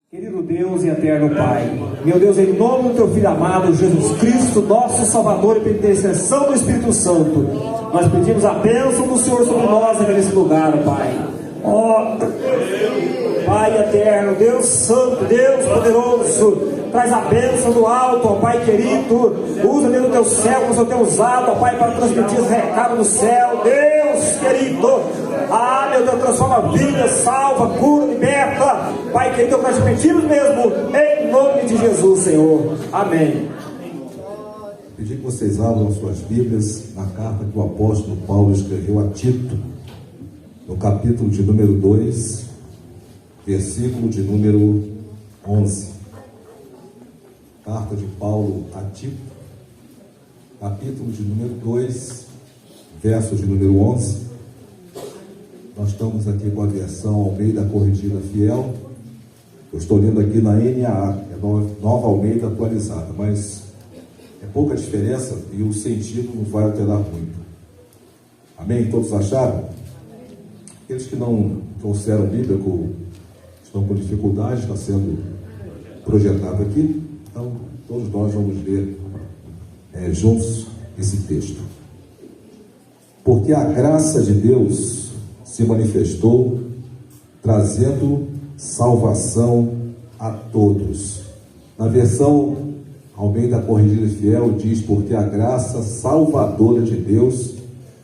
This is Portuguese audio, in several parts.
Querido Deus e eterno Pai, meu Deus, em nome do Teu Filho amado, Jesus Cristo, nosso Salvador, e pela intercessão do Espírito Santo, nós pedimos a bênção do Senhor sobre nós aqui nesse lugar, Pai. Ó Pai eterno, Deus santo, Deus poderoso, traz a bênção do alto, ó Pai querido, usa dentro do Teu céu, como o Senhor tem usado, ó Pai, para transmitir esse recado do céu, Deus querido. Ah, meu Deus, transforma a vida, salva, cura, liberta. Pai querido, nós pedimos mesmo, em nome de Jesus, Senhor. Amém. Pedir que vocês abram suas Bíblias na carta que o apóstolo Paulo escreveu a Tito, no capítulo de número 2, versículo de número 11. Carta de Paulo a Tito, capítulo de número 2, verso de número 11. Nós estamos aqui com a versão Almeida Corrigida Fiel. Eu estou lendo aqui na NAA, é Nova Almeida Atualizada, mas é pouca diferença e o sentido não vai alterar muito. Amém? Todos acharam? Aqueles que não trouxeram Bíblia, estão com dificuldade, está sendo projetado aqui. Então, todos nós vamos ler juntos esse texto. Porque a graça de Deus se manifestou, trazendo salvação a todos. Na versão Almeida Corrigida Fiel diz: porque a graça salvadora de Deus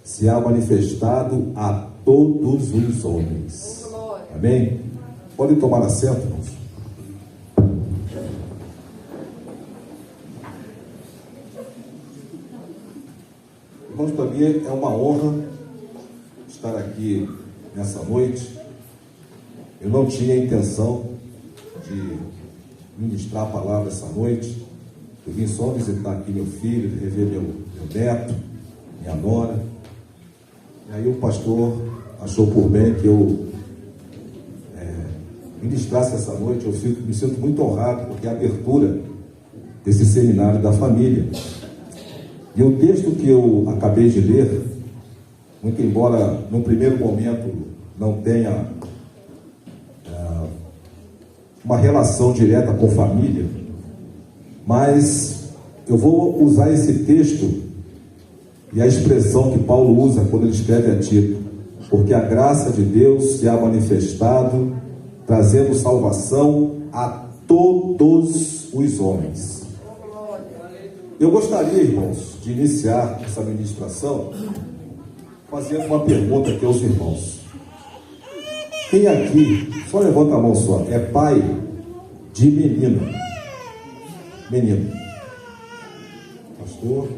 se há manifestado a todos os homens. Amém? Podem tomar assento, irmãos. Irmãos, para mim é uma honra estar aqui nessa noite. Eu não tinha a intenção de ministrar a palavra essa noite. Eu vim só visitar aqui meu filho, rever meu neto, minha nora. E aí o pastor achou por bem que eu ministrasse essa noite. Eu me sinto muito honrado, porque é a abertura desse seminário da família. E o texto que eu acabei de ler, muito embora no primeiro momento não tenha uma relação direta com família, mas eu vou usar esse texto e a expressão que Paulo usa quando ele escreve a Tito: porque a graça de Deus se há manifestado, trazendo salvação a todos os homens. Eu gostaria, irmãos, de iniciar essa ministração fazendo uma pergunta aqui aos irmãos. Quem aqui, só levanta a mão só, é pai de menino? Menino. Pastor,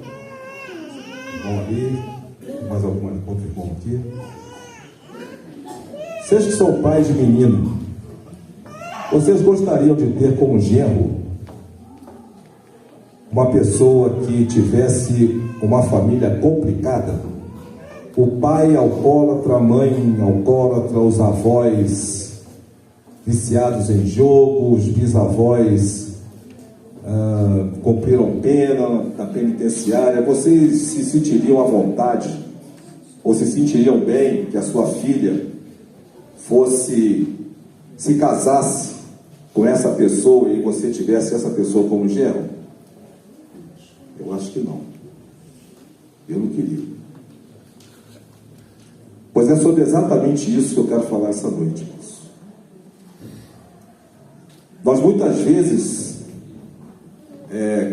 irmão ali, mais algum outro irmão aqui. Vocês que são pais de menino, vocês gostariam de ter como genro uma pessoa que tivesse uma família complicada? O pai alcoólatra, a mãe alcoólatra, os avós viciados em jogo, os bisavós cumpriram pena na penitenciária. Vocês se sentiriam à vontade, ou se sentiriam bem que a sua filha se casasse com essa pessoa e você tivesse essa pessoa como genro? Eu acho que não. Eu não queria. Pois é sobre exatamente isso que eu quero falar essa noite, irmãos. Nós muitas vezes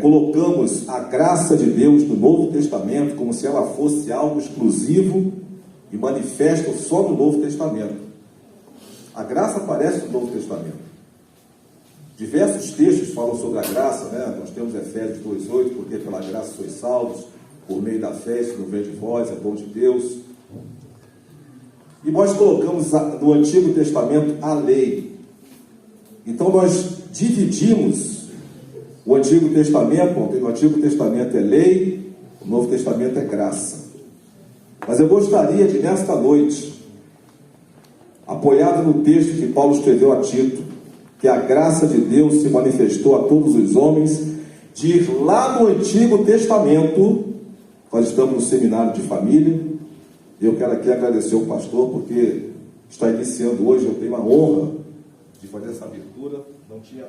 colocamos a graça de Deus no Novo Testamento como se ela fosse algo exclusivo e manifesto só no Novo Testamento. A graça aparece no Novo Testamento. Diversos textos falam sobre a graça, né? Nós temos Efésios 2:8, porque pela graça sois salvos, por meio da fé, isso não vem de vós, é dom de Deus. E nós colocamos no Antigo Testamento a lei. Então nós dividimos o Antigo Testamento. No Antigo Testamento é lei, o Novo Testamento é graça. Mas eu gostaria de, nesta noite, apoiado no texto que Paulo escreveu a Tito, que a graça de Deus se manifestou a todos os homens, de ir lá no Antigo Testamento. Nós estamos no seminário de família. Eu quero aqui agradecer ao pastor, porque está iniciando hoje. Eu tenho a honra de fazer essa abertura, não tinha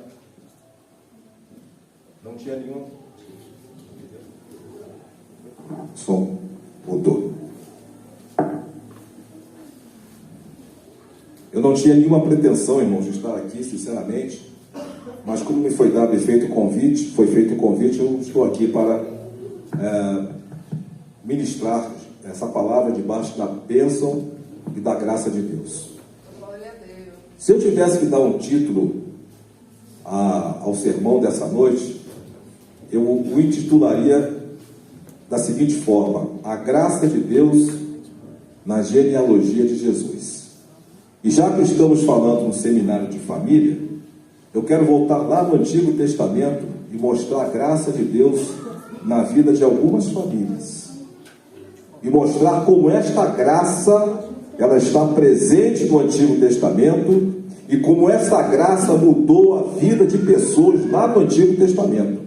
nenhuma. Som mudou. Eu não tinha nenhuma pretensão, irmãos, de estar aqui, sinceramente, mas como me foi dado e feito o convite, eu estou aqui para ministrar essa palavra debaixo da bênção e da graça de Deus. Glória a Deus. Se eu tivesse que dar um título ao sermão dessa noite, eu o intitularia da seguinte forma: a graça de Deus na genealogia de Jesus. E já que estamos falando no seminário de família, eu quero voltar lá no Antigo Testamento e mostrar a graça de Deus na vida de algumas famílias. E mostrar como esta graça, ela está presente no Antigo Testamento e como essa graça mudou a vida de pessoas lá no Antigo Testamento.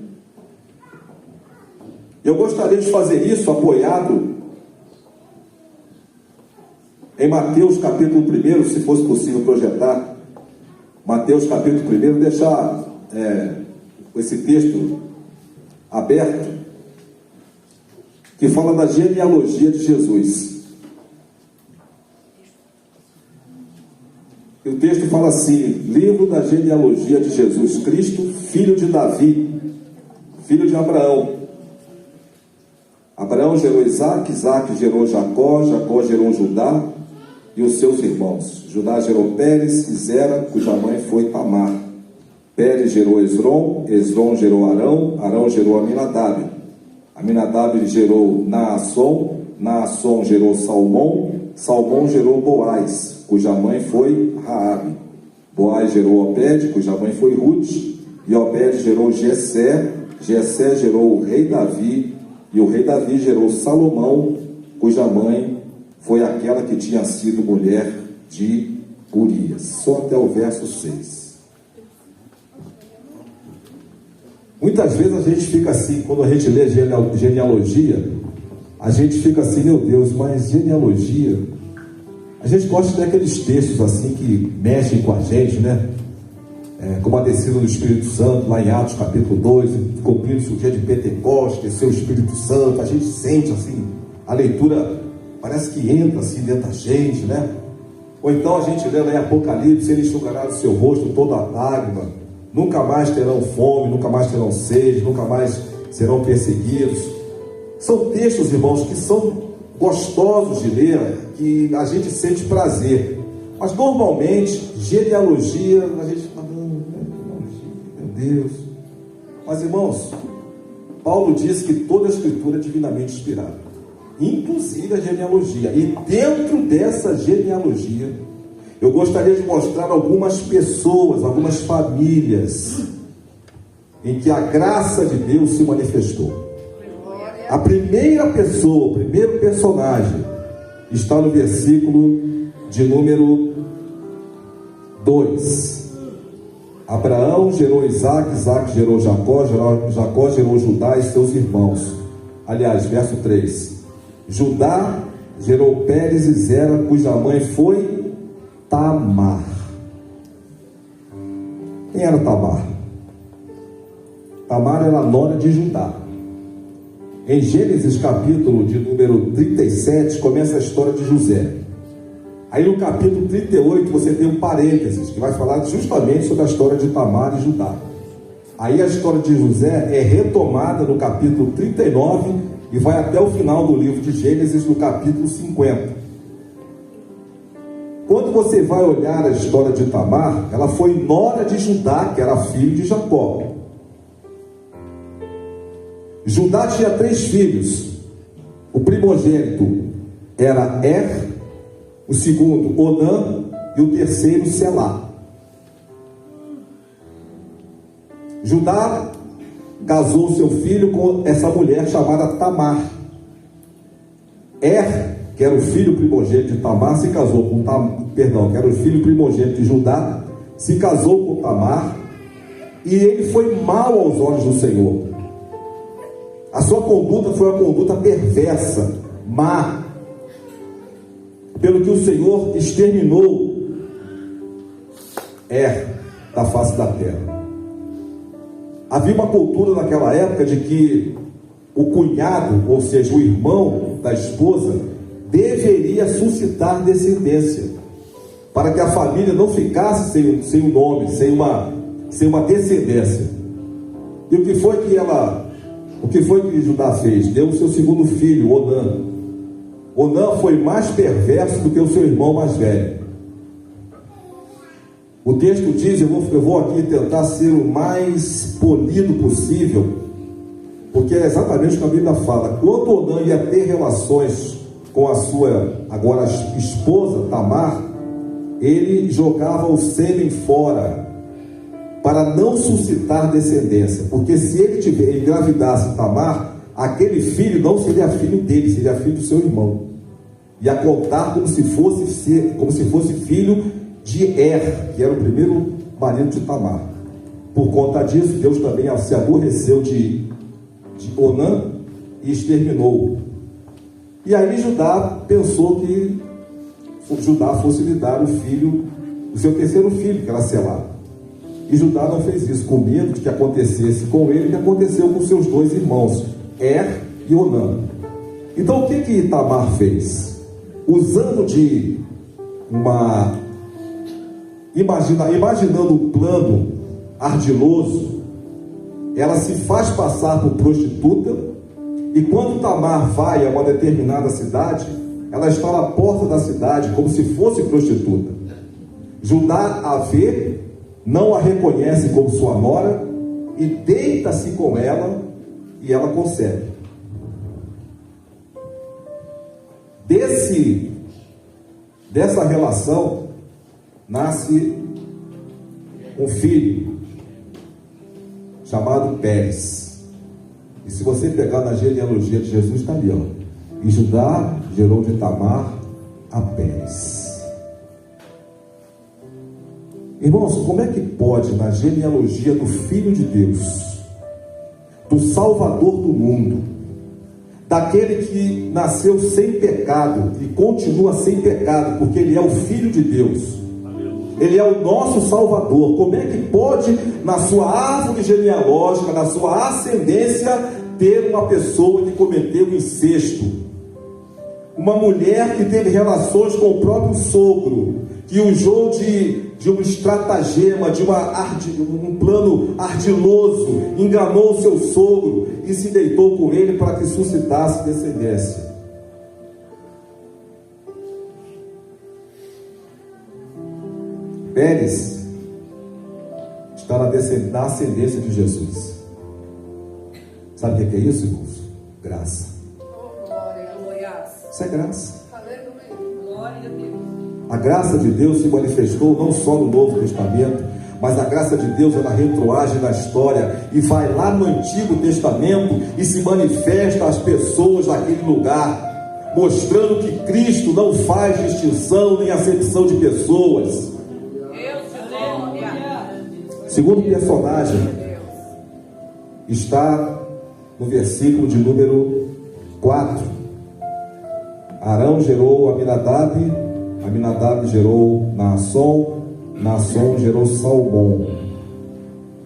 Eu gostaria de fazer isso apoiado em Mateus capítulo 1, se fosse possível projetar Mateus capítulo 1, deixar esse texto aberto, que fala da genealogia de Jesus. E o texto fala assim: livro da genealogia de Jesus Cristo, filho de Davi, filho de Abraão. Abraão gerou Isaac, Isaac gerou Jacó, Jacó gerou Judá e os seus irmãos. Judá gerou Pérez e Zera, cuja mãe foi Tamar. Pérez gerou Esrom, Esrom gerou Arão, Arão gerou Aminadab. Aminadab gerou Naasson, Naasson gerou Salmão, Salmão gerou Boaz, cuja mãe foi Raabe. Boaz gerou Obed, cuja mãe foi Ruth, e Obed gerou Jessé, Jessé gerou o rei Davi, e o rei Davi gerou Salomão, cuja mãe foi aquela que tinha sido mulher de Urias. Só até o verso 6. Muitas vezes a gente fica assim, quando a gente lê genealogia, a gente fica assim: meu Deus, mas genealogia... A gente gosta de ler aqueles textos assim que mexem com a gente, né? Como a descida do Espírito Santo, lá em Atos capítulo 2, cumprindo-se o dia de Pentecostes, desceu o Espírito Santo. A gente sente assim, a leitura parece que entra assim dentro da gente, né? Ou então a gente lê lá em Apocalipse: ele enxugará do seu rosto toda a lágrima, nunca mais terão fome, nunca mais terão sede, nunca mais serão perseguidos. São textos, irmãos, que são gostosos de ler, que a gente sente prazer. Mas normalmente, genealogia, a gente fala: meu Deus. Mas, irmãos, Paulo diz que toda a Escritura é divinamente inspirada, inclusive a genealogia. E dentro dessa genealogia, eu gostaria de mostrar algumas pessoas, algumas famílias, em que a graça de Deus se manifestou. A primeira pessoa, o primeiro personagem, está no versículo de número 2. Abraão gerou Isaac, Isaac gerou Jacó, Jacó gerou Judá e seus irmãos. Aliás, verso 3. Judá gerou Pérez e Zera, cuja mãe foi Tamar. Quem era Tamar? Tamar era a nora de Judá. Em Gênesis capítulo de número 37, começa a história de José. Aí no capítulo 38 você tem um parênteses, que vai falar justamente sobre a história de Tamar e Judá. Aí a história de José é retomada no capítulo 39 e vai até o final do livro de Gênesis, no capítulo 50. Quando você vai olhar a história de Tamar, ela foi nora de Judá, que era filho de Jacó. Judá tinha 3 filhos. O primogênito era o segundo Onã e o terceiro Selá. Judá casou seu filho com essa mulher chamada Tamar. Que era o filho primogênito de Tamar, se casou com que era o filho primogênito de Judá, se casou com Tamar, e ele foi mau aos olhos do Senhor. A sua conduta foi uma conduta perversa, má, pelo que o Senhor exterminou da face da terra. Havia uma cultura naquela época de que o cunhado, ou seja, o irmão da esposa, deveria suscitar descendência, para que a família não ficasse sem um nome, sem uma descendência. E o que foi que Judá fez? Deu o seu segundo filho, Onã. Onã foi mais perverso do que o seu irmão mais velho. O texto diz, eu vou aqui tentar ser o mais polido possível, porque é exatamente o que a Bíblia fala. Quando Onã ia ter relações com a sua agora esposa Tamar, ele jogava o sêmen fora, para não suscitar descendência, porque se ele engravidasse Tamar, aquele filho não seria filho dele, seria filho do seu irmão, ia contar como se fosse filho de Er, que era o primeiro marido de Tamar. Por conta disso, Deus também se aborreceu de Onã e exterminou. E aí Judá pensou que Judá fosse lhe dar o seu terceiro filho, que era Selá. E Judá não fez isso, com medo de que acontecesse com ele, que aconteceu com seus dois irmãos, Er e Onã. Então o que Tamar fez? Usando de imaginando um plano ardiloso, ela se faz passar por prostituta, e quando Tamar vai a uma determinada cidade, ela está na porta da cidade como se fosse prostituta. Judá a vê, não a reconhece como sua nora, e deita-se com ela, e ela concebe. Dessa relação nasce um filho chamado Pérez. E se você pegar na genealogia de Jesus, está ali, ó. E Judá gerou de Tamar a Pérez. Irmãos, como é que pode, na genealogia do Filho de Deus, do Salvador do mundo, daquele que nasceu sem pecado e continua sem pecado, porque ele é o Filho de Deus, ele é o nosso Salvador, como é que pode, na sua árvore genealógica, na sua ascendência, ter uma pessoa que cometeu incesto, uma mulher que teve relações com o próprio sogro, que usou de um estratagema, de um plano ardiloso, enganou o seu sogro e se deitou com ele para que suscitasse descendência. Pérez está na ascendência de Jesus. Sabe o que é isso, irmãos? Graça. Isso é graça. Glória a Deus. A graça de Deus se manifestou não só no Novo Testamento, mas a graça de Deus ela retroage na história e vai lá no Antigo Testamento e se manifesta às pessoas daquele lugar, mostrando que Cristo não faz distinção nem acepção de pessoas. Segundo personagem está no versículo de número 4. Arão gerou Aminadab, Aminadab gerou Naasson, Naasson gerou Salmão.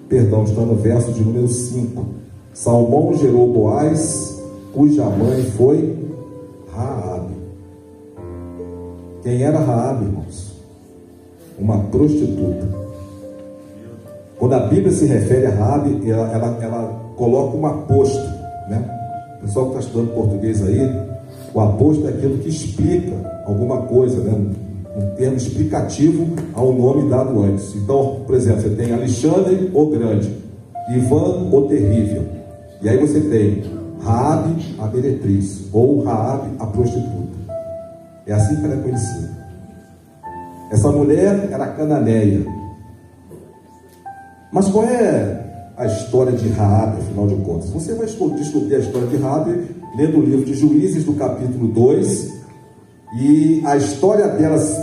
Perdão, está no verso de número 5. Salmão gerou Boaz, cuja mãe foi Raabe. Quem era Raabe, irmãos? Uma prostituta. Quando a Bíblia se refere a Raabe, ela coloca um aposto, né? O pessoal que está estudando português aí, o aposto é aquilo que explica alguma coisa, né? Um termo explicativo ao nome dado antes. Então, por exemplo, você tem Alexandre o Grande, Ivan o Terrível, e aí você tem Raabe a meretriz, ou Raabe a prostituta. É assim que ela é conhecida. Essa mulher era cananeia. Mas qual é a história de Raabe, afinal de contas? Você vai descobrir a história de Raabe lendo o livro de Juízes, do capítulo 2, e a história delas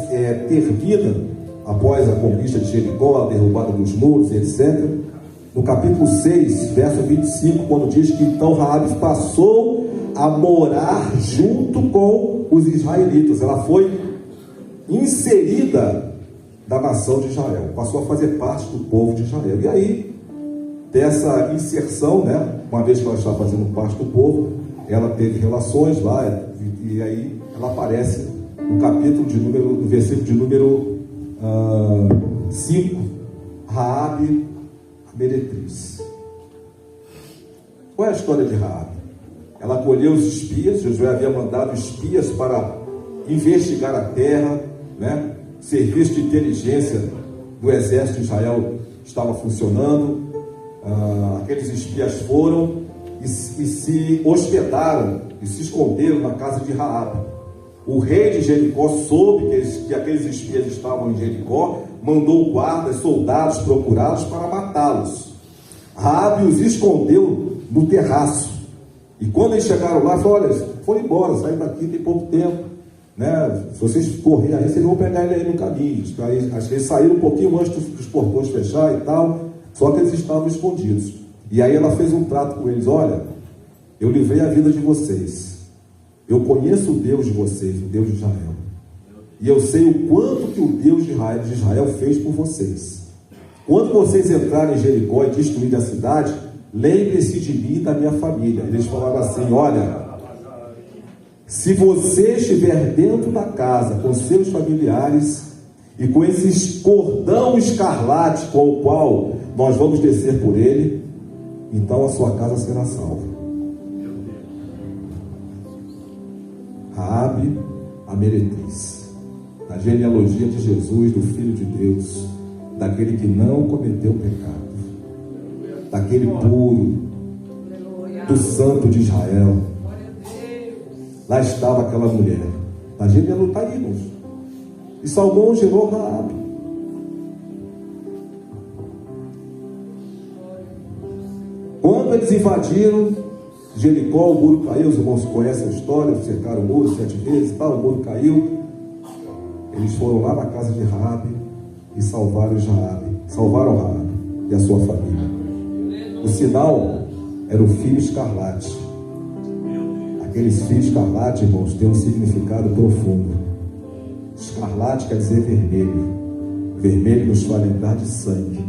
termina após a conquista de Jericó, a derrubada dos muros, etc. No capítulo 6, verso 25, quando diz que então Raabe passou a morar junto com os israelitas. Ela foi inserida da nação de Israel, passou a fazer parte do povo de Israel. E aí, dessa inserção, né, uma vez que ela está fazendo parte do povo, ela teve relações lá, e aí ela aparece no versículo de número 5, Raabe, a meretriz. Qual é a história de Raabe? Ela acolheu os espias. Josué havia mandado espias para investigar a terra, né? O serviço de inteligência do exército de Israel estava funcionando. Aqueles espias foram e se hospedaram e se esconderam na casa de Raabe. O rei de Jericó soube que aqueles espias estavam em Jericó, mandou guardas, soldados procurá-los para matá-los. Raabe os escondeu no terraço. E quando eles chegaram lá, falou: olha, foram embora, saíram daqui tem pouco tempo, né? Se vocês correrem aí, vocês vão pegar ele aí no caminho. Acho que eles saíram um pouquinho antes dos portões fechar e tal, só que eles estavam escondidos. E aí ela fez um trato com eles: olha, eu livrei a vida de vocês, eu conheço o Deus de vocês, o Deus de Israel, e eu sei o quanto que o Deus de Israel fez por vocês. Quando vocês entrarem em Jericó e destruírem a cidade, lembre-se de mim e da minha família. Eles falaram assim: olha, se você estiver dentro da casa com seus familiares e com esse cordão escarlate com o qual nós vamos descer por ele, então a sua casa será salva. Raabe, a meretriz, a genealogia de Jesus, do Filho de Deus, daquele que não cometeu pecado, daquele puro, do santo de Israel. Lá estava aquela mulher. A genealogia está aí, irmãos. E Salmão gerou Raabe. Quando eles invadiram Jericó, o muro caiu. Os irmãos conhecem a história, cercaram o muro 7 vezes e tal, o muro caiu. Eles foram lá na casa de Raabe e salvaram Raabe e a sua família. O sinal era o fio escarlate. Aqueles fios escarlate, irmãos, têm um significado profundo. Escarlate quer dizer vermelho. Vermelho nos faz lembrar de sangue.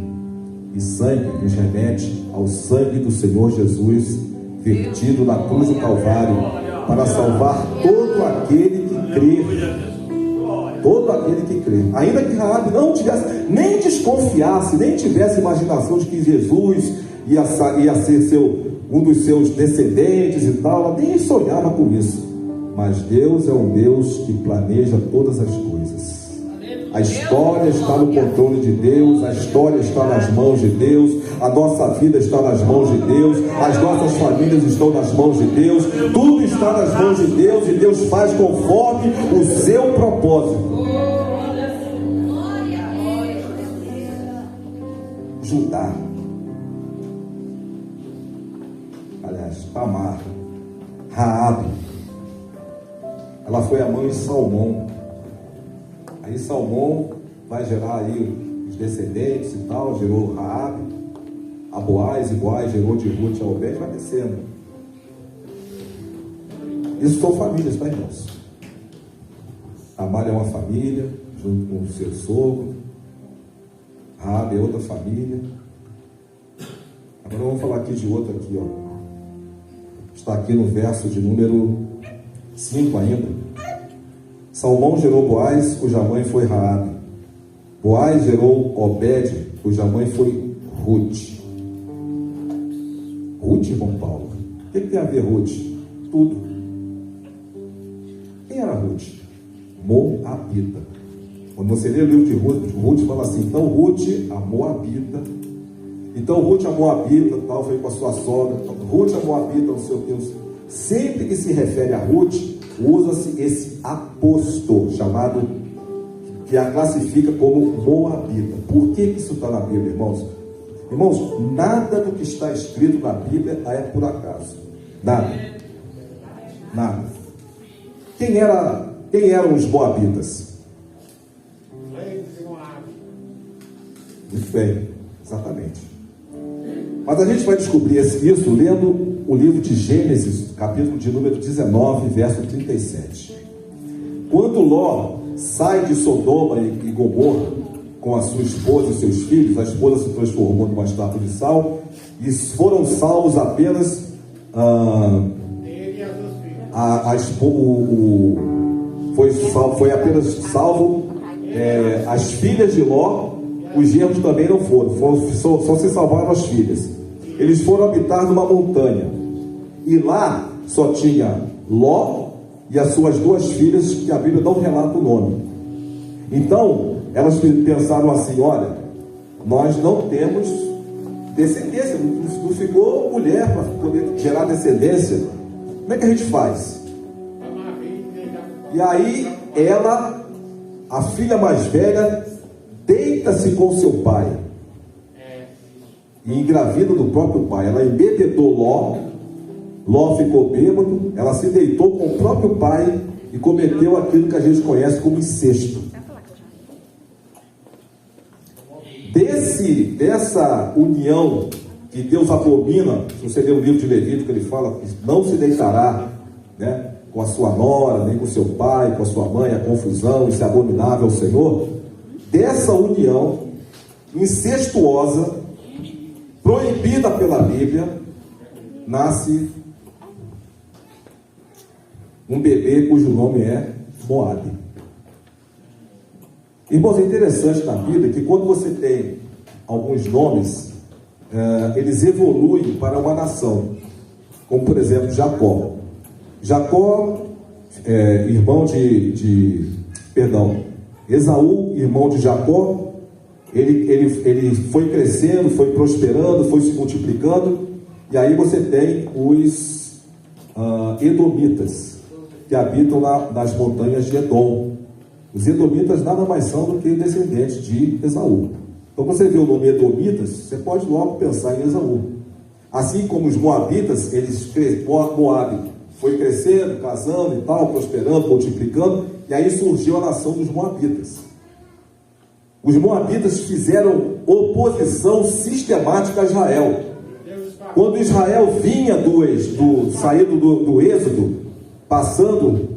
E sangue nos remete ao sangue do Senhor Jesus, vertido na cruz do Calvário, para salvar todo aquele que crê. Todo aquele que crê. Ainda que Raabe não tivesse, nem desconfiasse, nem tivesse imaginação de que Jesus ia ser um dos seus descendentes e tal, ela nem sonhava com isso. Mas Deus é um Deus que planeja todas as coisas. A história está no controle de Deus, a história está nas mãos de Deus, a nossa vida está nas mãos de Deus, as nossas famílias estão nas mãos de Deus, tudo está nas mãos de Deus, e Deus faz conforme o seu propósito. Judá, aliás, Tamar, Raabe, ela foi a mãe de Salmão. Aí Salmão vai gerar aí os descendentes e tal, gerou Raabe, a Boaz, e Boaz gerou de Ruth a Obed, vai descendo. Isso são famílias, tá, irmãos? Tamar é uma família, junto com o seu sogro. Raabe é outra família. Agora vamos falar aqui de outra aqui, ó. Está aqui no verso de número 5 ainda. Salmão gerou Boaz, cuja mãe foi Raabe. Boaz gerou Obed, cuja mãe foi Ruth. Ruth, irmão Paulo. O que tem a ver Ruth? Tudo. Quem era Ruth? Moabita. Quando você lê o livro de Ruth fala assim: então Ruth, a Moabita. Então Ruth, a Moabita, tal, foi com a sua sogra. Então, Ruth, a Moabita, não sei o que. Sempre que se refere a Ruth, usa-se esse apóstolo, chamado, que a classifica como Moabita. Por que isso está na Bíblia, irmãos? Irmãos, nada do que está escrito na Bíblia é por acaso. Nada. Nada. Quem eram os Moabitas? Muito bem, exatamente. Mas a gente vai descobrir isso lendo o livro de Gênesis, capítulo de número 19, verso 37. Quando Ló sai de Sodoma e Gomorra, com a sua esposa e seus filhos. A esposa se transformou numa estátua de sal, e foram salvos apenas foi apenas salvo as filhas de Ló. Os genros também não foram, só se salvaram as filhas. Eles foram habitar numa montanha, e lá só tinha Ló e as suas duas filhas, que a Bíblia não relata o nome. Então elas pensaram assim: olha, nós não temos descendência, não ficou mulher para poder gerar descendência, como é que a gente faz? E aí ela, a filha mais velha, deita-se com seu pai e engravida do próprio pai. Ela embebedou Ló. Ló ficou bêbado, ela se deitou com o próprio pai e cometeu aquilo que a gente conhece como incesto. Dessa união que Deus abomina, se você ler o livro de Levítico, ele fala que não se deitará, né, com a sua nora, nem com seu pai, com a sua mãe, a confusão, isso é abominável ao Senhor. Dessa união incestuosa, proibida pela Bíblia, nasce um bebê cujo nome é Moabe. Irmãos, é interessante na Bíblia que quando você tem alguns nomes, eles evoluem para uma nação, como por exemplo Jacó. Jacó, irmão Esaú, irmão de Jacó, ele foi crescendo, foi prosperando, foi se multiplicando, e aí você tem os edomitas, que habitam nas montanhas de Edom. Os edomitas nada mais são do que descendentes de Esaú. Então você vê o nome edomitas, você pode logo pensar em Esaú. Assim como os moabitas, Moabe foi crescendo, casando e tal, prosperando, multiplicando, e aí surgiu a nação dos moabitas. Os moabitas fizeram oposição sistemática a Israel. Quando Israel vinha saindo do êxodo, passando,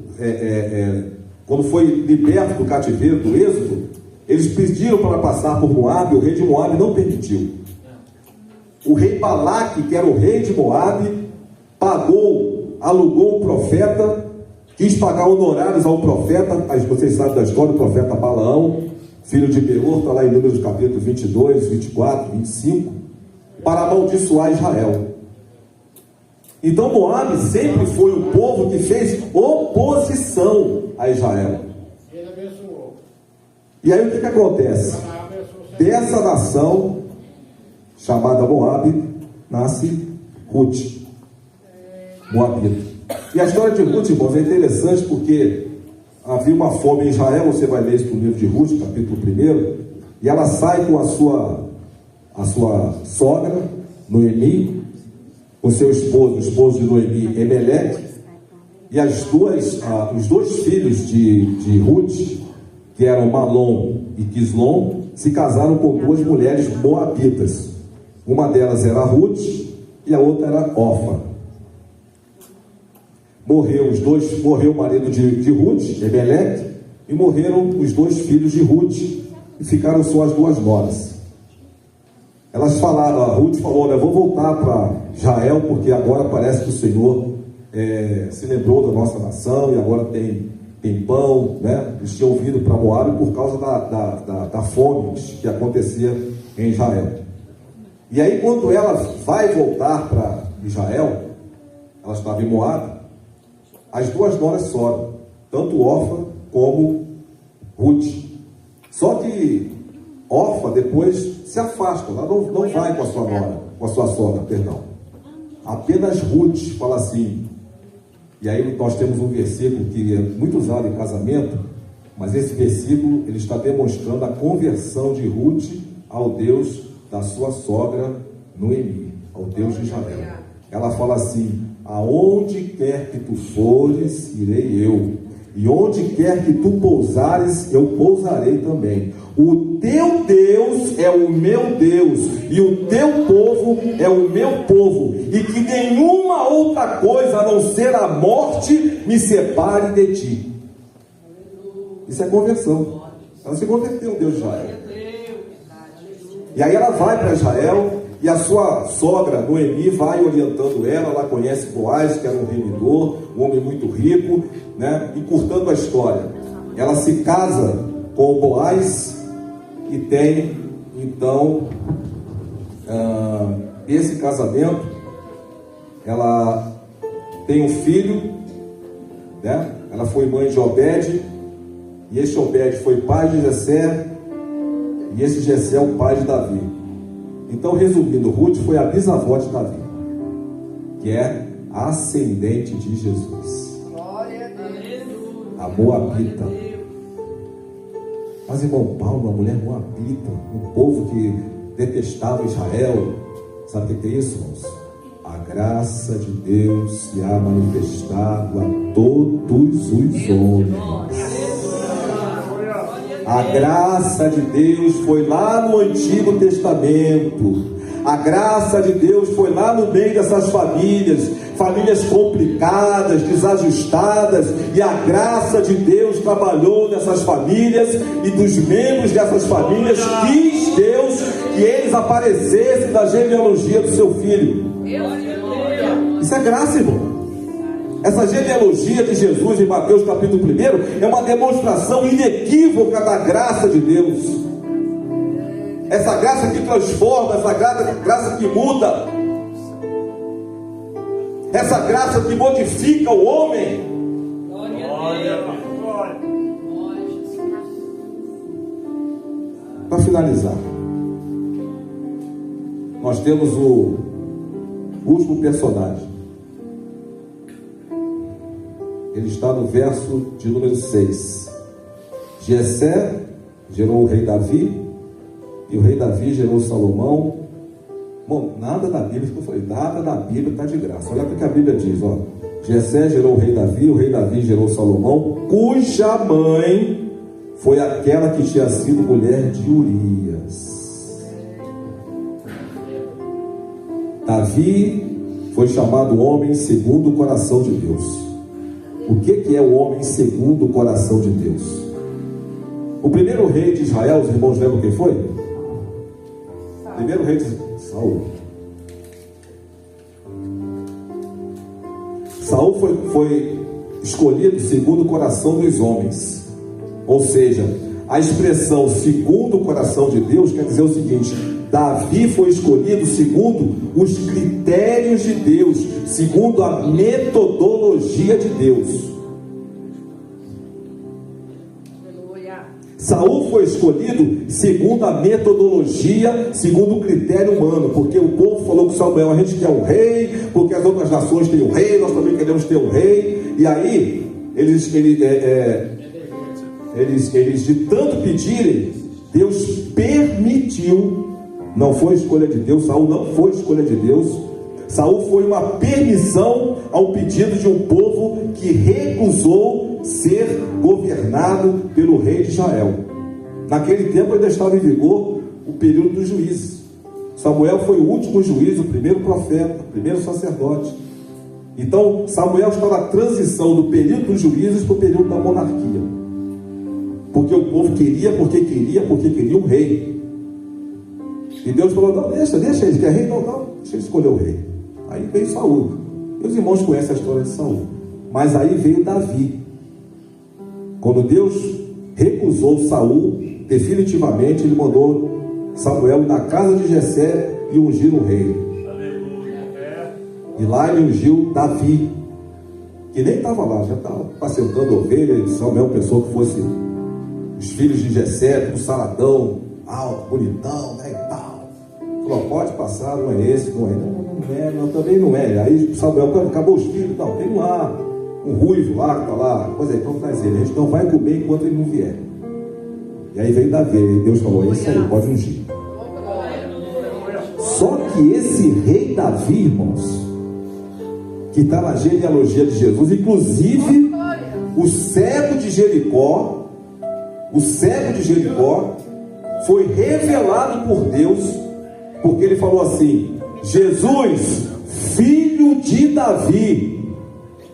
quando foi liberto do cativeiro do êxodo, eles pediram para passar por Moabe, o rei de Moabe não permitiu. O rei Balaque, que era o rei de Moabe, alugou um profeta, quis pagar honorários ao profeta. Vocês sabem da história do profeta Balaão, filho de Beor, está lá em Números capítulo 22, 24, 25, para amaldiçoar Israel. Então Moabe sempre foi o povo que fez oposição a Israel. Ele abençoou. E aí o que acontece? Dessa nação chamada Moabe nasce Ruth, Moabita. E a história de Ruth, irmãos, é interessante porque havia uma fome em Israel. Você vai ler isso no livro de Ruth, capítulo 1, e ela sai com a sua sogra, Noemi, o seu esposo, o esposo de Noemi, Emeleque, e os dois filhos de Ruth, que eram Malom e Quislom, se casaram com duas mulheres moabitas. Uma delas era Ruth e a outra era Orfa. Morreu o marido de Ruth, Emeleque, e morreram os dois filhos de Ruth, e ficaram só as duas noras. Elas falaram, a Ruth falou: olha, eu vou voltar para Israel, porque agora parece que o Senhor se lembrou da nossa nação, e agora tem pão, né? Eles tinham vindo para Moabe por causa da fome que acontecia em Israel. E aí, quando ela vai voltar para Israel, ela estava em Moabe, as duas noras sobram, tanto Orfa como Ruth. Só que Orfa depois se afasta, ela não vai com a sua nora, com a sua sogra, perdão. Apenas Ruth fala assim. E aí nós temos um versículo que é muito usado em casamento, mas esse versículo ele está demonstrando a conversão de Ruth ao Deus da sua sogra Noemi, ao Deus de Israel. Ela fala assim: aonde quer que tu fores, irei eu, e onde quer que tu pousares, eu pousarei também. O teu Deus é o meu Deus, e o teu povo é o meu povo, e que nenhuma outra coisa a não ser a morte me separe de ti. Isso é conversão. Ela se converteu, Deus de Israel. E aí ela vai para Israel, e a sua sogra, Noemi, vai orientando ela conhece Boaz, que era um remidor, um homem muito rico, né? Encurtando a história, ela se casa com o Boaz e tem, então, esse casamento, ela tem um filho, né? Ela foi mãe de Obed, e esse Obed foi pai de Jessé, e esse Jessé é o pai de Davi. Então, resumindo, Ruth foi a bisavó de Davi, que é a ascendente de Jesus, a Moabita. Mas, irmão Paulo, uma mulher Moabita, um povo que detestava Israel. Sabe o que é isso, irmãos? A graça de Deus se há manifestado a todos os homens. A graça de Deus foi lá no Antigo Testamento. A graça de Deus foi lá no meio dessas famílias complicadas, desajustadas, e a graça de Deus trabalhou nessas famílias, e dos membros dessas famílias quis Deus que eles aparecessem na genealogia do seu filho. Isso é graça, irmão. Essa genealogia de Jesus em Mateus capítulo 1 é uma demonstração inequívoca da graça de Deus. Essa graça que transforma, essa graça que muda, essa graça que modifica o homem. Para finalizar, nós temos o último personagem. Ele está no verso de número 6. Jessé gerou o rei Davi, e o rei Davi gerou Salomão. Bom, nada da Bíblia, que eu falei, nada da Bíblia está de graça. Olha o que a Bíblia diz, ó. Jessé gerou o rei Davi gerou Salomão, cuja mãe foi aquela que tinha sido mulher de Urias. Davi foi chamado homem segundo o coração de Deus. O que é o homem segundo o coração de Deus? O primeiro rei de Israel, os irmãos lembram quem foi? O primeiro rei de Saul. Saul foi escolhido segundo o coração dos homens. Ou seja, a expressão segundo o coração de Deus quer dizer o seguinte: Davi foi escolhido segundo os critérios de Deus, segundo a metodologia de Deus. Saul foi escolhido segundo a metodologia, segundo o critério humano, porque o povo falou com Samuel: a gente quer um rei, porque as outras nações têm um rei, nós também queremos ter um rei. E aí, eles de tanto pedirem, Deus permitiu. Não foi escolha de Deus, Saul não foi escolha de Deus. Saul foi uma permissão ao pedido de um povo que recusou ser governado pelo rei de Israel. Naquele tempo ainda estava em vigor o período dos juízes. Samuel foi o último juiz, o primeiro profeta, o primeiro sacerdote. Então Samuel está na transição do período dos juízes para o período da monarquia, porque o povo queria um rei. E Deus falou: não, deixa ele, quer rei? Não, deixa ele escolher o rei. Aí veio Saul. Meus irmãos conhecem a história de Saul. Mas aí veio Davi. Quando Deus recusou Saul, definitivamente ele mandou Samuel ir na casa de Jessé e ungir um rei. E lá ele ungiu Davi, que nem estava lá, já estava apacentando ovelha. E Samuel pensou que fosse os filhos de Jessé, tudo saradão, alto, bonitão, né, e tal. Falou: pode passar, não é esse, não é, não, também não é. Aí Samuel: acabou os filhos, não, tem lá um ruivo lá que está lá, pois é, então traz ele, a gente não vai comer enquanto ele não vier. E aí veio Davi, e Deus falou: esse aí, pode ungir. Só que esse rei Davi, irmãos, que está na genealogia de Jesus, inclusive o cego de Jericó foi revelado por Deus, porque ele falou assim: Jesus, filho de Davi,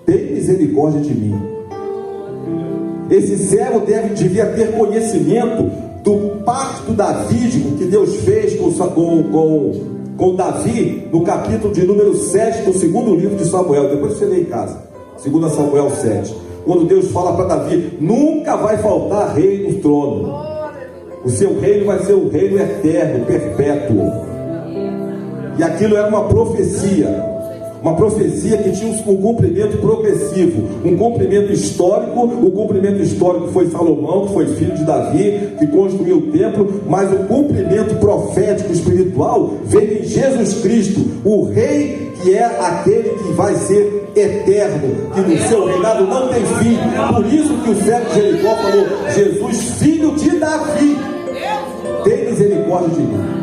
tem misericórdia de mim. Esse cego devia ter conhecimento do pacto davídico que Deus fez com Davi, no capítulo de número 7 do segundo livro de Samuel. Depois você lê em casa, 2 Samuel 7, quando Deus fala para Davi: nunca vai faltar rei no trono, o seu reino vai ser um reino eterno, perpétuo. E aquilo era uma profecia que tinha um cumprimento progressivo, um cumprimento histórico. O cumprimento histórico foi Salomão, que foi filho de Davi, que construiu o templo, mas o cumprimento profético espiritual veio em Jesus Cristo, o rei que é aquele que vai ser eterno, que no seu reinado não tem fim. Por isso que o cego de Jericó falou: Jesus, filho de Davi, tem misericórdia de mim.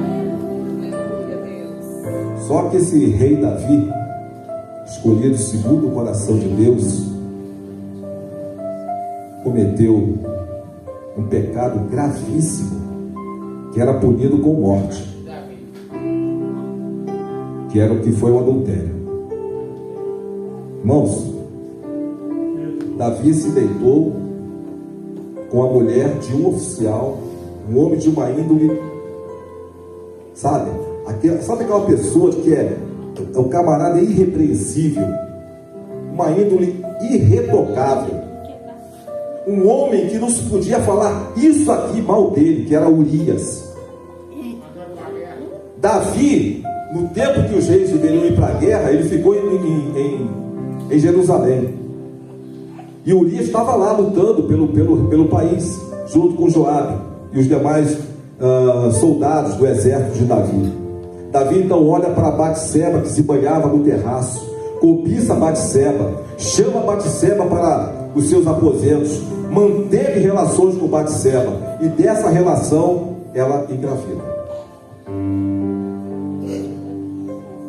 Só que esse rei Davi, escolhido segundo o coração de Deus, cometeu um pecado gravíssimo, que era punido com morte, que era o que foi o adultério. Irmãos, Davi se deitou com a mulher de um oficial, um homem de uma índole, sabe aquela pessoa que é o camarada irrepreensível, uma índole irretocável, um homem que não se podia falar isso aqui mal dele, que era Urias. Davi, no tempo que os reis deveriam ir para a guerra, ele ficou em Jerusalém, e Urias estava lá lutando pelo país, junto com Joabe e os demais soldados do exército de Davi. Davi então olha para Batseba, que se banhava no terraço, cobiça Batseba, chama Batseba para os seus aposentos, manteve relações com Batseba, e dessa relação ela engravida.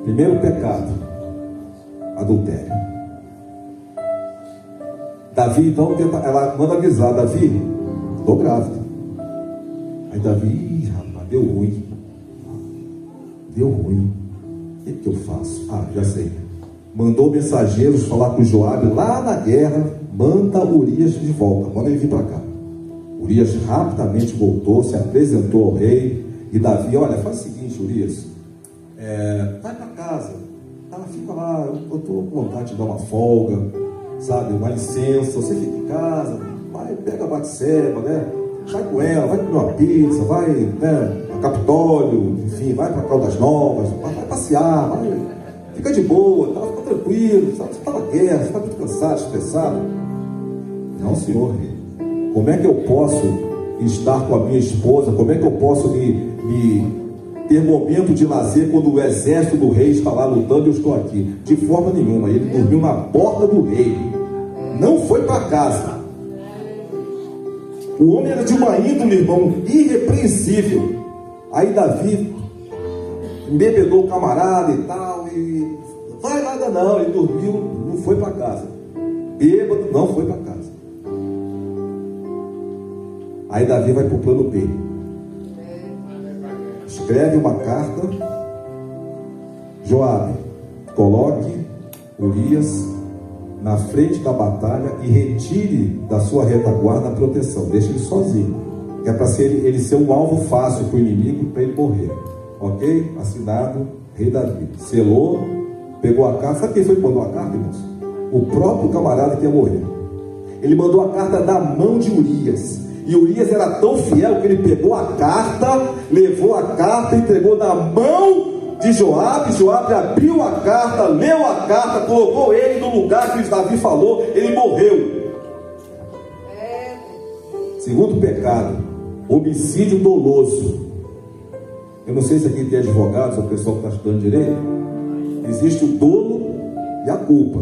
Primeiro pecado, adultério. Davi então ela manda avisar: Davi, estou grávida. Aí Davi, rapaz, deu ruim. O que eu faço? Já sei. Mandou mensageiros falar com Joabe lá na guerra: manda Urias de volta, manda ele vir para cá. Urias rapidamente voltou, se apresentou ao rei, e Davi: olha, faz o seguinte, Urias, vai para casa, fica lá, eu estou com vontade de dar uma folga, sabe, uma licença, você fica em casa, vai, pega a Batseba, né? Vai com ela, vai comer uma pizza, vai, né, a Capitólio, enfim, vai para Caldas Novas, vai passear, fica de boa, fica tranquilo, sabe? Você está na guerra, você está muito cansado, estressado. Não, senhor, como é que eu posso estar com a minha esposa? Como é que eu posso ter momento de lazer quando o exército do rei está lá lutando e eu estou aqui? De forma nenhuma. Ele dormiu na porta do rei, não foi para casa. O homem era de uma índole, irmão, irrepreensível. Aí Davi embebedou o camarada e tal, e vai nada não, ele dormiu, não foi para casa. Bêbado, não foi para casa. Aí Davi vai para o plano B. Escreve uma carta: Joabe, coloque Urias na frente da batalha e retire da sua retaguarda a proteção, deixe ele sozinho, que é para ele ser um alvo fácil para o inimigo, para ele morrer. Ok? Assinado rei Davi. Selou, pegou a carta. Sabe quem foi que mandou a carta, irmãos? O próprio camarada que ia morrer. Ele mandou a carta da mão de Urias, e Urias era tão fiel que ele pegou a carta, levou a carta e entregou na mão de Joabe. Joabe abriu a carta, leu a carta, colocou ele no lugar que Davi falou, ele morreu. Segundo pecado, homicídio doloso. Eu não sei se aqui tem advogados, ou o pessoal que está estudando direito. Existe o dolo e a culpa.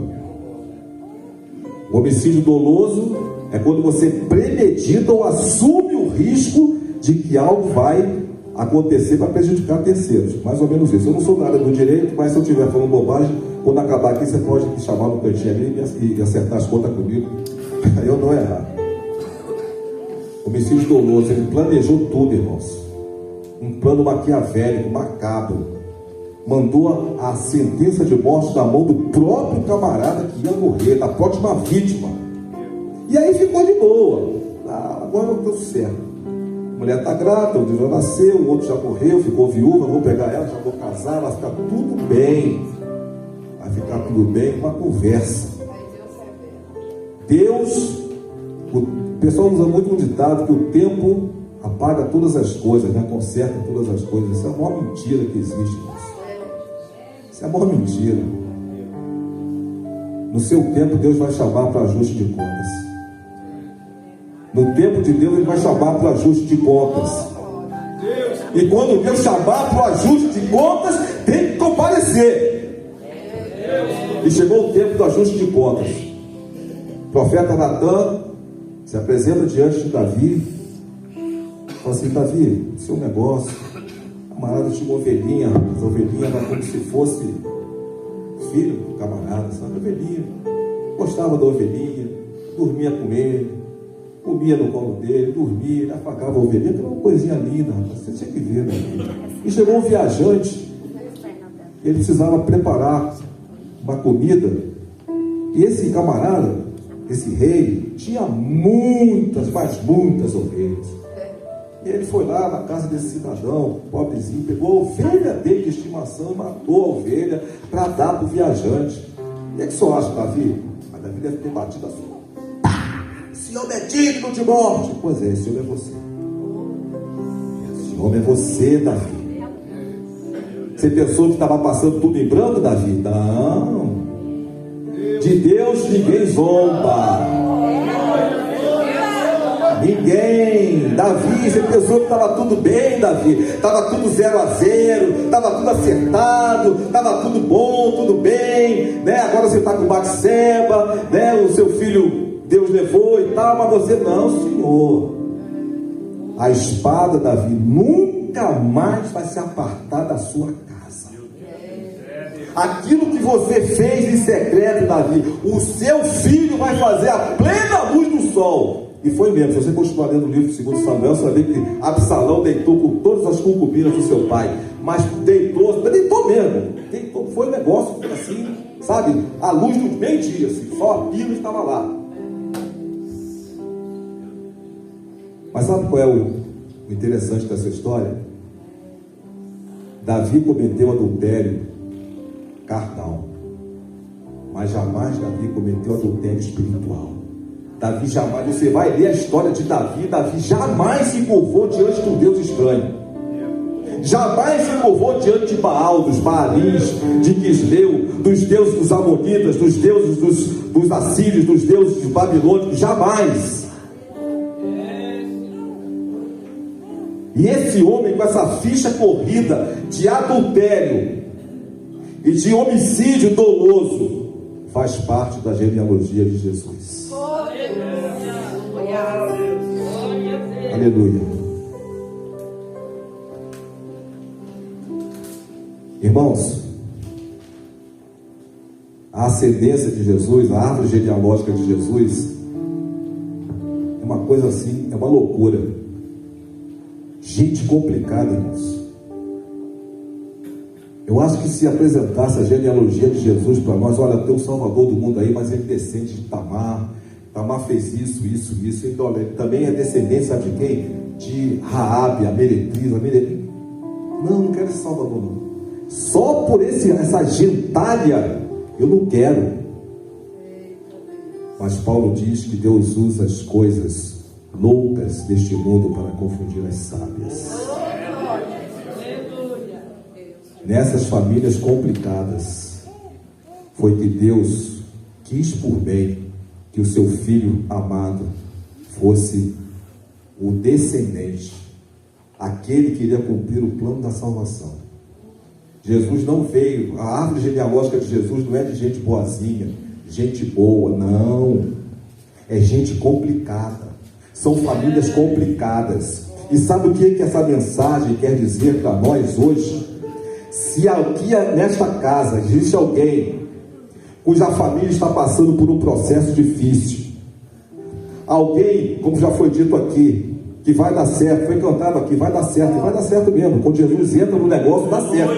O homicídio doloso é quando você premedita ou assume o risco de que algo vai acontecer para prejudicar terceiros. Mais ou menos isso. Eu não sou nada do direito, mas se eu estiver falando bobagem, quando acabar aqui, você pode me chamar no cantinho ali e acertar as contas comigo. Aí eu não errar. Homicídio doloso, ele planejou tudo, irmãos. Um plano maquiavélico, macabro. Mandou a sentença de morte na mão do próprio camarada que ia morrer, da próxima vítima. E aí ficou de boa. Agora não deu certo. mulher está grávida, o já nasceu, o outro já morreu, ficou viúva, vou pegar ela, já vou casar, vai ficar tudo bem. Vai ficar tudo bem com a conversa. Deus, o pessoal usa muito um ditado que o tempo apaga todas as coisas, né? Conserta todas as coisas. Isso é a maior mentira que existe. Isso é a maior mentira. No seu tempo, Deus vai chamar para ajuste de contas. No tempo de Deus, Ele vai chamar para ajuste de contas. E quando Deus chamar para o ajuste de contas, tem que comparecer. E chegou o tempo do ajuste de contas. O profeta Natan se apresenta diante de Davi. Fala assim: Davi, seu negócio, camarada tinha uma ovelhinha, rapaz. A ovelhinha era como se fosse filho do camarada, sabe? Ovelhinha, gostava da ovelhinha, dormia com ele, comia no colo dele, dormia, afagava a ovelhinha, que era uma coisinha linda, rapaz. Você tinha que ver, né? E chegou um viajante, ele precisava preparar uma comida, e esse camarada, esse rei, tinha muitas, mas muitas ovelhas. E ele foi lá na casa desse cidadão, pobrezinho, pegou a ovelha dele de estimação e matou a ovelha para dar para o viajante. E é que você acha, Davi? Mas Davi deve ter batido a sua. Esse homem é digno de morte. Pois é, esse homem é você. Esse homem é você, Davi. Você pensou que estava passando tudo em branco, Davi? Não. De Deus ninguém zomba. Ninguém. Davi, você pensou que estava tudo bem, Davi? Estava tudo 0-0, estava tudo acertado, estava tudo bom, tudo bem, né? Agora você está com Batseba, né? O seu filho Deus levou e tal, mas você não, Senhor. A espada, Davi, nunca mais vai se apartar da sua casa. Aquilo que você fez em secreto, Davi, o seu filho vai fazer a plena luz do sol. E foi mesmo. Se você continuar lendo o livro de 2 Samuel, você vai ver que Absalão deitou com todas as concubinas do seu pai. Mas deitou mesmo. Foi um negócio assim, sabe? A luz do meio-dia, assim, só a pila estava lá. Mas sabe qual é o interessante dessa história? Davi cometeu adultério carnal, mas jamais Davi cometeu adultério espiritual. Davi jamais, você vai ler a história de Davi, Davi jamais se curvou diante de um Deus estranho, jamais se curvou diante de Baal, dos Baalins, de Quisleu, dos deuses dos Amonitas, dos deuses dos Assírios, dos deuses dos Babilônicos, jamais. E esse homem com essa ficha corrida de adultério e de homicídio doloso faz parte da genealogia de Jesus. Aleluia. Irmãos, a ascendência de Jesus, a árvore genealógica de Jesus é uma coisa assim, é uma loucura. Gente complicada, irmãos. Eu acho que se apresentasse a genealogia de Jesus para nós, olha, tem um Salvador do mundo aí, mas ele descende de Tamar. Tamar fez isso. Então, olha, ele também é descendência de quem? De Raabe, a meretriz. Não quero esse Salvador, não. Só por essa gentalha, eu não quero. Mas Paulo diz que Deus usa as coisas loucas deste mundo para confundir as sábias. Nessas famílias complicadas, foi que Deus quis por bem que o seu filho amado fosse o descendente, aquele que iria cumprir o plano da salvação. Jesus não veio, a árvore genealógica de Jesus não é de gente boazinha, gente boa, não, é gente complicada, são famílias complicadas. E sabe o que essa mensagem quer dizer para nós hoje? Se aqui nesta casa existe alguém cuja família está passando por um processo difícil, alguém, como já foi dito aqui, que vai dar certo, foi cantado aqui, vai dar certo, e vai dar certo mesmo. Quando Jesus entra no negócio, dá certo.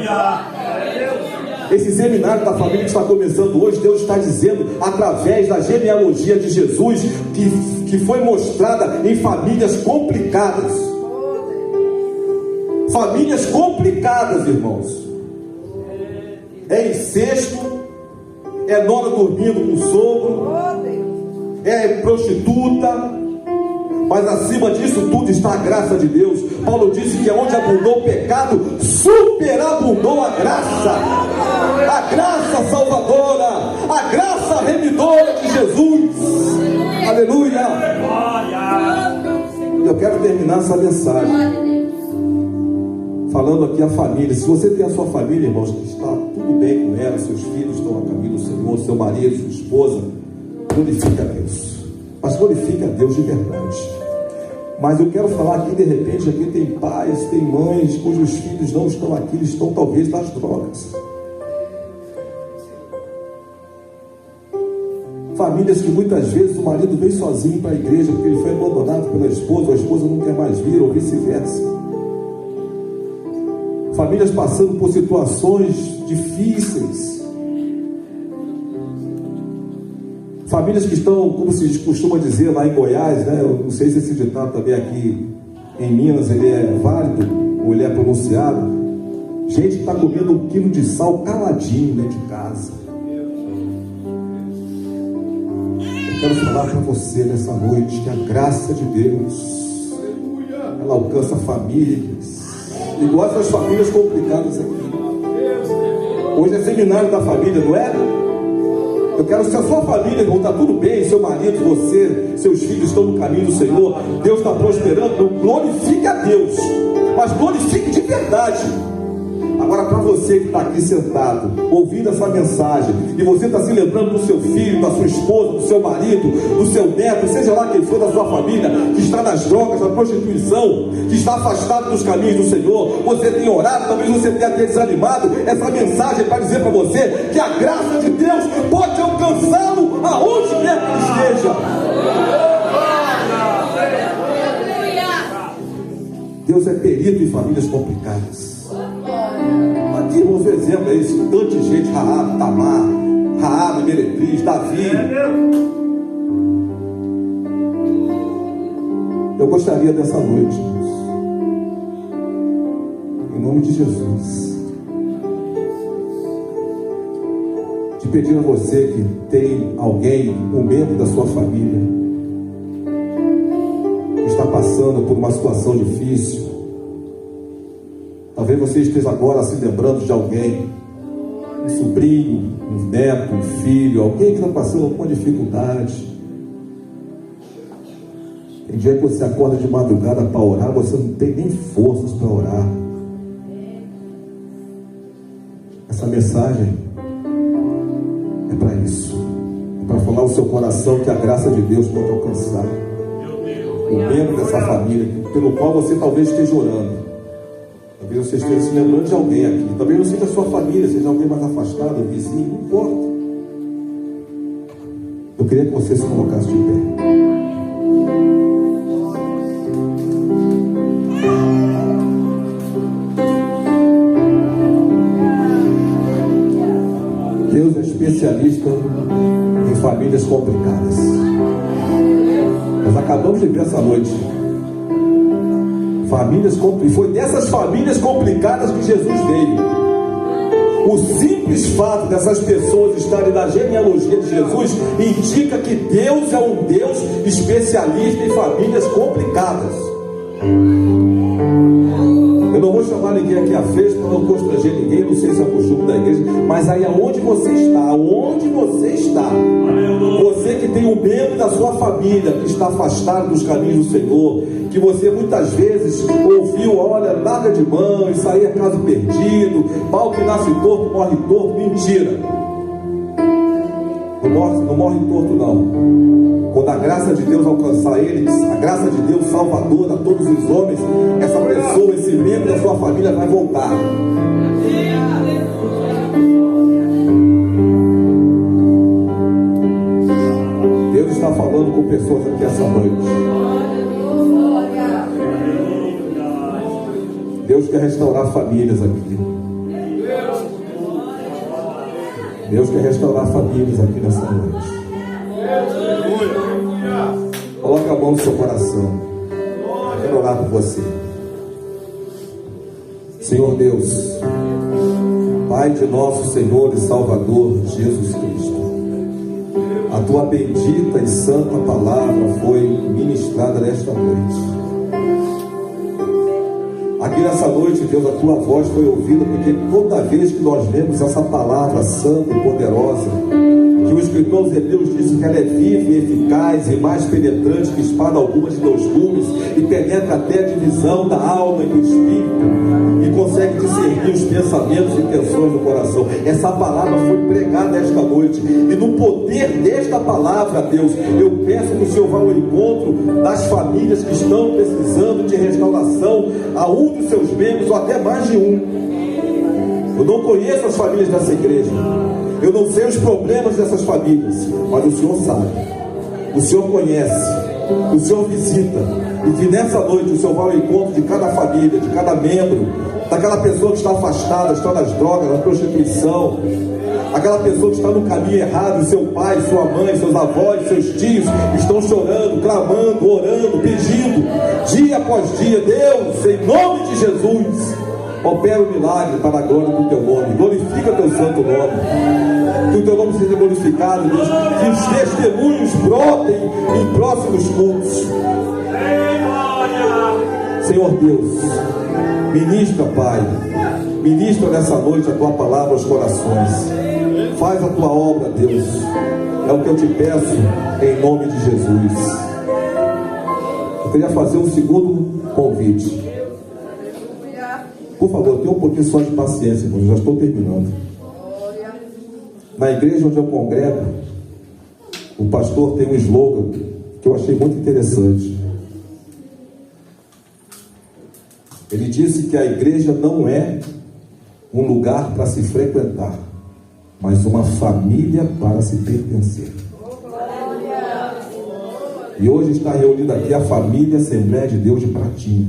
Esse seminário da família que está começando hoje, Deus está dizendo, através da genealogia de Jesus, que foi mostrada em famílias complicadas, Famílias complicadas, irmãos. É incesto, é nora dormindo com o sogro, é prostituta, mas acima disso tudo está a graça de Deus. Paulo disse que onde abundou o pecado, superabundou a graça salvadora, a graça remidora de Jesus. Aleluia! Eu quero terminar essa mensagem falando aqui a família. Se você tem a sua família, irmãos, que está tudo bem com ela, seus filhos estão a caminho do Senhor, seu marido, sua esposa, glorifique a Deus, mas glorifique a Deus de verdade. Mas eu quero falar aqui, de repente, aqui tem pais, tem mães cujos filhos não estão aqui, eles estão talvez nas drogas. Famílias que muitas vezes o marido vem sozinho para a igreja porque ele foi abandonado pela esposa, ou a esposa não quer mais vir, ou vice-versa. Famílias passando por situações difíceis. Famílias que estão, como se costuma dizer lá em Goiás, né? Eu não sei se esse ditado também aqui em Minas ele é válido ou ele é pronunciado. Gente que está comendo 1 quilo de sal caladinho dentro de casa. Eu quero falar para você nessa noite que a graça de Deus, ela alcança famílias, igual essas famílias complicadas aqui. Hoje é seminário da família, não é? Eu quero, se a sua família, irmão, está tudo bem, seu marido, você, seus filhos estão no caminho do Senhor, Deus está prosperando, glorifique a Deus, mas glorifique de verdade. Agora, para você que está aqui sentado, ouvindo essa mensagem, e você está se lembrando do seu filho, da sua esposa, do seu marido, do seu neto, seja lá quem for da sua família, que está nas drogas, na prostituição, que está afastado dos caminhos do Senhor, você tem orado, talvez você tenha até desanimado, essa mensagem para dizer para você que a graça de Deus pode alcançá-lo aonde quer que esteja. Deus é perito em famílias complicadas. Aqui, irmãos, o exemplo é esse: tanta gente, Raabe, Tamar, Raabe, Meretriz, Davi. Eu gostaria dessa noite, irmãos, em nome de Jesus, de pedir a você que tem alguém, um membro da sua família, que está passando por uma situação difícil. Talvez você esteja agora se lembrando de alguém, um sobrinho, um neto, um filho, alguém que está passando alguma dificuldade. Tem dia que você acorda de madrugada para orar, você não tem nem forças para orar. Essa mensagem é para isso, é para falar ao seu coração que a graça de Deus pode alcançar o membro dessa família pelo qual você talvez esteja orando. Talvez você esteja se lembrando de alguém aqui. Talvez não seja a sua família, seja alguém mais afastado, um vizinho, não importa. Eu queria que você se colocasse de pé. Deus é especialista em famílias complicadas. Nós acabamos de ver essa noite. E foi dessas famílias complicadas que Jesus veio. O simples fato dessas pessoas estarem na genealogia de Jesus indica que Deus é um Deus especialista em famílias complicadas. Eu não vou chamar ninguém aqui à frente para não constranger ninguém, não sei se é o costume da igreja, mas aí aonde você está, você que tem um membro da sua família que está afastado dos caminhos do Senhor, que você muitas vezes ouviu, olha, larga de mão, isso aí é caso perdido, pau que nasce torto, morre torto, mentira. Não morre torto não. Quando a graça de Deus alcançar eles, a graça de Deus salvadora a todos os homens, essa pessoa, esse membro da sua família vai voltar. Deus está falando com pessoas aqui essa noite. Deus quer restaurar famílias aqui. Deus quer restaurar famílias aqui nessa noite. Coloque a mão no seu coração. Eu quero orar por você. Senhor Deus, Pai de nosso Senhor e Salvador Jesus Cristo, a tua bendita e santa palavra foi ministrada nesta noite. Aqui nessa noite, Deus, a tua voz foi ouvida, porque toda vez que nós lemos essa palavra santa e poderosa, que o escritor Hebreus disse que ela é viva e eficaz e mais penetrante que espada alguma de 2 gumes, e penetra até a divisão da alma e do espírito, e consegue discernir os pensamentos e intenções do coração. Essa palavra foi pregada esta noite, e no poder desta palavra, Deus, eu peço que o Senhor vá ao encontro das famílias que estão precisando de restauração a um dos seus membros, ou até mais de um. Eu não conheço as famílias dessa igreja, eu não sei os problemas dessas famílias, mas o Senhor sabe, o Senhor conhece, o Senhor visita, e que nessa noite o Senhor vá ao encontro de cada família, de cada membro, daquela pessoa que está afastada, está nas drogas, na prostituição, aquela pessoa que está no caminho errado, seu pai, sua mãe, seus avós, seus tios estão chorando, clamando, orando, pedindo, dia após dia. Deus, em nome de Jesus, opera o milagre para a glória do teu nome. Glorifica teu santo nome, que o teu nome seja glorificado, Deus, que os testemunhos brotem em próximos cultos. Senhor Deus, ministra, Pai, ministra nessa noite a tua palavra aos corações. Faz a tua obra, Deus, é o que eu te peço em nome de Jesus. Eu queria fazer um segundo convite. Por favor, tenha um pouquinho só de paciência, irmãos, eu já estou terminando. Na igreja onde eu congrego, o pastor tem um slogan que eu achei muito interessante. Ele disse que a igreja não é um lugar para se frequentar, mas uma família para se pertencer. E hoje está reunida aqui a família Assembleia de Deus de Pratinha.